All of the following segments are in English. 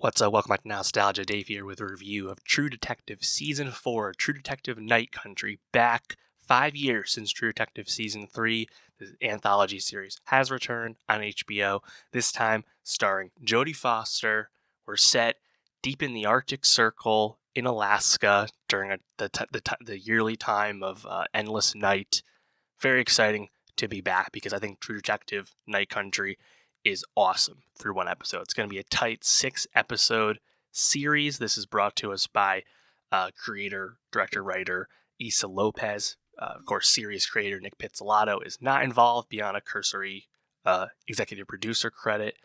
What's up? Welcome back to Nowstalgia. Dave here with a review of True Detective Season 4, True Detective Night Country. Back 5 years since True Detective Season 3, the anthology series has returned on HBO, this time starring Jodie Foster. We're set deep in the Arctic Circle in Alaska during the yearly time of Endless Night. Very exciting to be back because I think True Detective Night Country is awesome through one episode. It's going to be a tight 6-episode series. This is brought to us by creator, director, writer Issa Lopez. Of course, series creator Nick Pizzolatto is not involved beyond a cursory executive producer credit.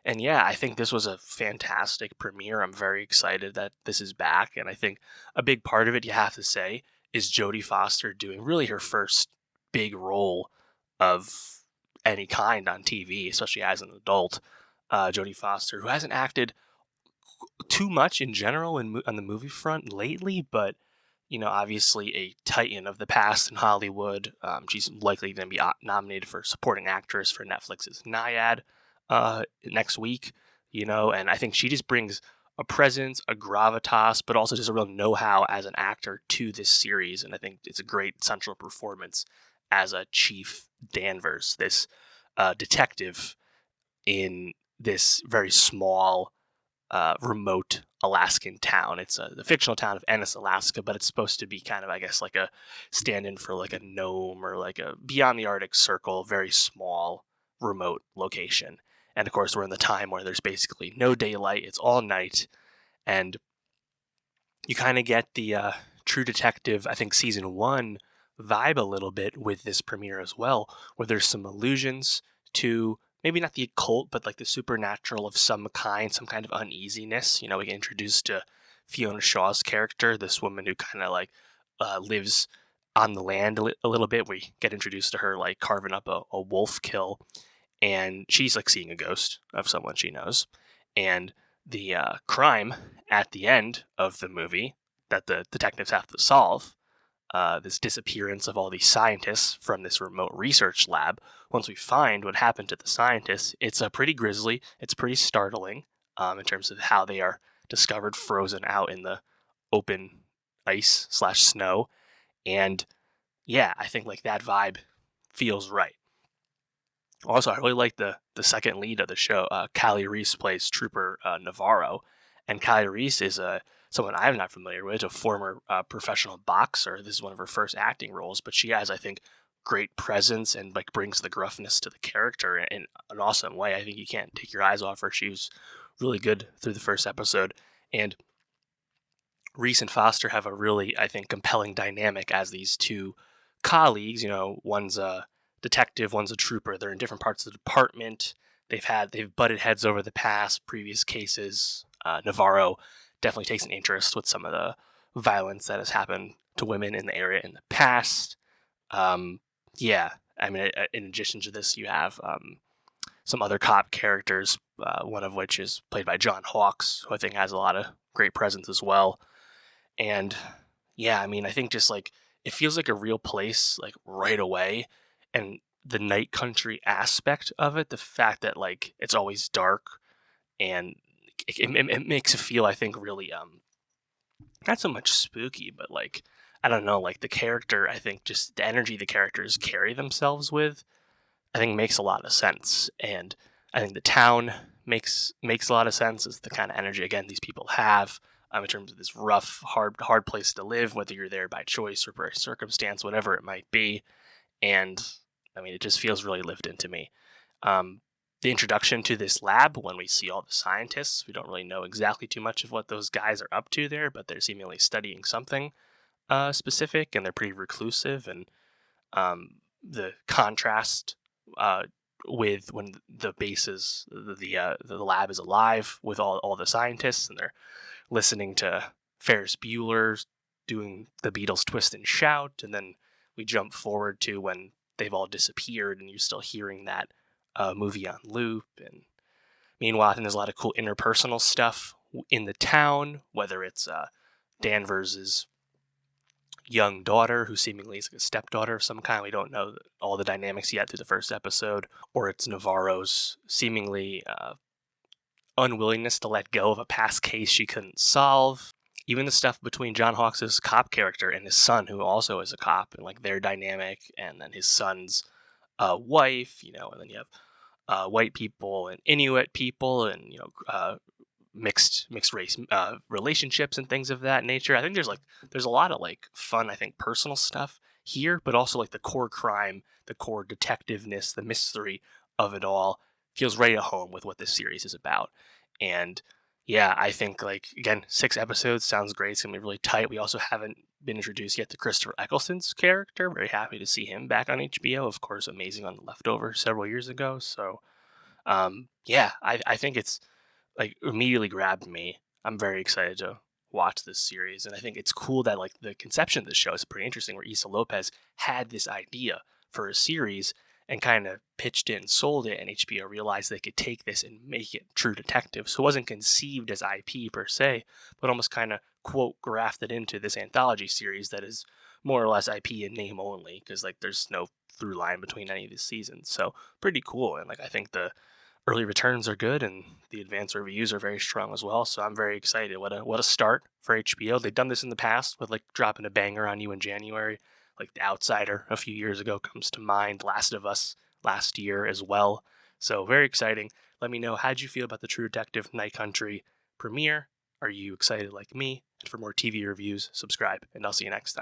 And yeah, I think this was a fantastic premiere. I'm very excited that this is back. And I think a big part of it, you have to say, is Jodie Foster doing really her first big role of any kind on TV, especially as an adult. Jodie Foster, who hasn't acted too much in general on the movie front lately, but obviously a titan of the past in Hollywood. She's likely going to be nominated for supporting actress for Netflix's Naiad next week. And I think she just brings a presence, a gravitas, but also just a real know-how as an actor to this series. And I think it's a great central performance as a Chief Danvers, this detective in this very small, remote Alaskan town. It's the fictional town of Ennis, Alaska, but it's supposed to be kind of, I guess, like a stand-in for like a gnome or like a beyond the Arctic Circle, very small, remote location. And of course, we're in the time where there's basically no daylight; it's all night, and you kind of get the True Detective, I think, season 1 vibe a little bit with this premiere as well, where there's some allusions to maybe not the occult, but like the supernatural of some kind of uneasiness. We get introduced to Fiona Shaw's character, this woman who kind of like lives on the land a little bit. We get introduced to her like carving up a wolf kill, and she's like seeing a ghost of someone she knows. And the crime at the end of the movie that the detectives have to solve, this disappearance of all these scientists from this remote research lab. Once we find what happened to the scientists, it's pretty grisly. It's pretty startling in terms of how they are discovered frozen out in the open ice/snow. And yeah, I think like that vibe feels right. Also, I really like the second lead of the show. Kye Reese plays Trooper Navaro, and Kye Reese is someone I'm not familiar with, a former professional boxer. This is one of her first acting roles, but she has, I think, great presence and like brings the gruffness to the character in an awesome way. I think you can't take your eyes off her. She was really good through the first episode, and Reese and Foster have a really, I think, compelling dynamic as these two colleagues. One's a detective, one's a trooper. They're in different parts of the department. They've butted heads over the previous cases. Navaro definitely takes an interest with some of the violence that has happened to women in the area in the past. Yeah, I mean, in addition to this, you have some other cop characters, one of which is played by John Hawkes, who I think has a lot of great presence as well. And yeah, I mean, I think just like it feels like a real place, like right away. And the night country aspect of it, the fact that like it's always dark and it makes it feel, I think, really not so much spooky, but like I don't know, like the character, I think just the energy the characters carry themselves with, I think makes a lot of sense. And I think the town makes a lot of sense as the kind of energy again these people have in terms of this rough, hard place to live, whether you're there by choice or by circumstance, whatever it might be. And I mean, it just feels really lived into me. The introduction to this lab, when we see all the scientists, we don't really know exactly too much of what those guys are up to there, but they're seemingly studying something specific, and they're pretty reclusive. And the contrast with when the base is the lab is alive with all the scientists, and they're listening to Ferris Bueller doing the Beatles' Twist and Shout, and then we jump forward to when they've all disappeared, and you're still hearing that movie on loop. And meanwhile, I think there's a lot of cool interpersonal stuff in the town, whether it's Danvers's young daughter, who seemingly is like a stepdaughter of some kind. We don't know all the dynamics yet through the first episode, or it's Navaro's seemingly unwillingness to let go of a past case she couldn't solve. Even the stuff between John Hawkes' cop character and his son, who also is a cop, and like their dynamic, and then his son's wife, and then you have white people and Inuit people, and mixed race relationships and things of that nature. I think there's a lot of like fun, I think, personal stuff here, but also like the core crime, the core detectiveness, the mystery of it all feels right at home with what this series is about. And yeah, I think, like, again, 6 episodes sounds great. It's gonna be really tight. We also haven't been introduced yet to Christopher Eccleston's character. Very happy to see him back on HBO. Of course, amazing on The Leftovers several years ago. So yeah, I think it's like immediately grabbed me. I'm very excited to watch this series, and I think it's cool that like the conception of the show is pretty interesting, where Issa Lopez had this idea for a series and kind of pitched it and sold it, and HBO realized they could take this and make it True Detective. So it wasn't conceived as IP per se, but almost kind of quote grafted into this anthology series that is more or less IP in name only, because like there's no through line between any of these seasons. So pretty cool, and like I think the early returns are good, and the advanced reviews are very strong as well. So I'm very excited. What a start for HBO. They've done this in the past with like dropping a banger on you in January, like The Outsider a few years ago comes to mind. Last of Us last year as well. So very exciting. Let me know, how'd you feel about the True Detective Night Country premiere? Are you excited like me? And for more TV reviews, subscribe, and I'll see you next time.